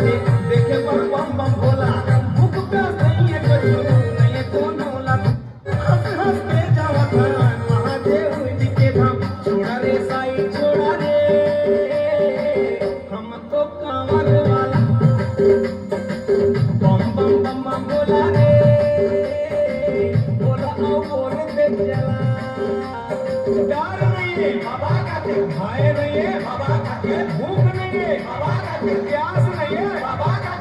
रे देखे पर बम बम भोला भूख प्यास नहीं है कछु नहीं है कोनो ला हंस हंस के जावा खान महादेव जी के धाम छोड़ा रे साई छोड़ा रे हम तो कांवर वाला बम बम बम बम भोला रे बोला आओ बोलते चला प्यार नहीं है बाबा का भय नहीं है बाबा का भूख नहीं है बाबा का प्यास नहीं है बाबा का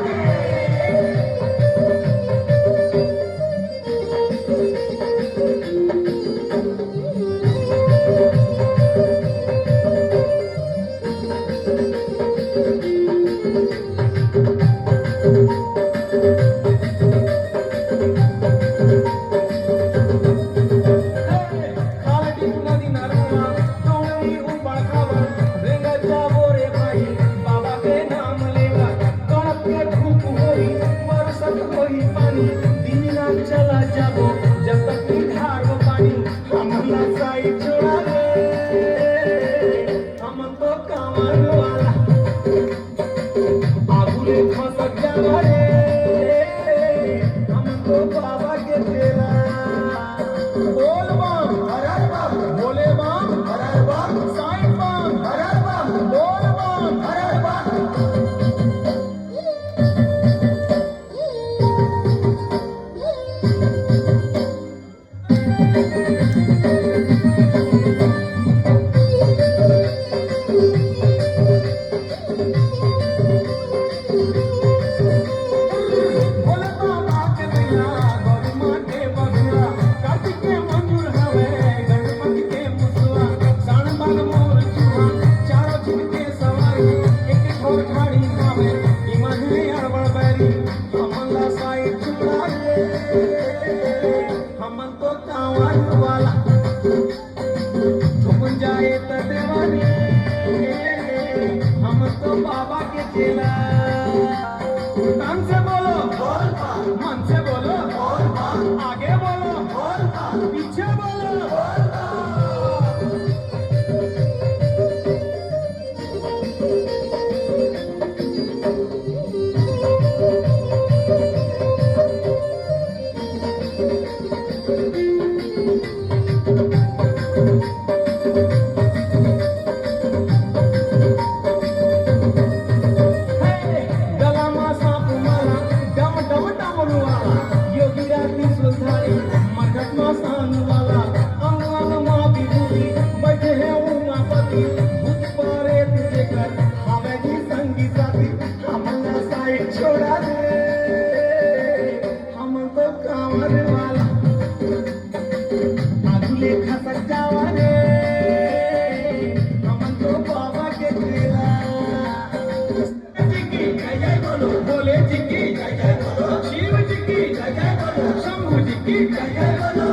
चला जाबो जब तक धार पानी हमला साई छोड़ा रे हम तो कांवर वाला आगुले खसक जावा रे हम तो बाबा के चेला बोल बम हर हर बम बोले बम हर हर बम साईं बम हर हर बम बोल बम हर हर बम बाबा के चेला तन से बोलो बोल मन से बोलो बोल आगे बोलो बोल पीछे बोलो बोल छोड़ा दे हम तो कांवर वाला आगुले खसक जावा रे हम तो बाबा के चेला जी की जय जय बोलो भोले जी की जय जय बोलो शिव जी की जय जय बोलो शंभू जी की जय जय बोलो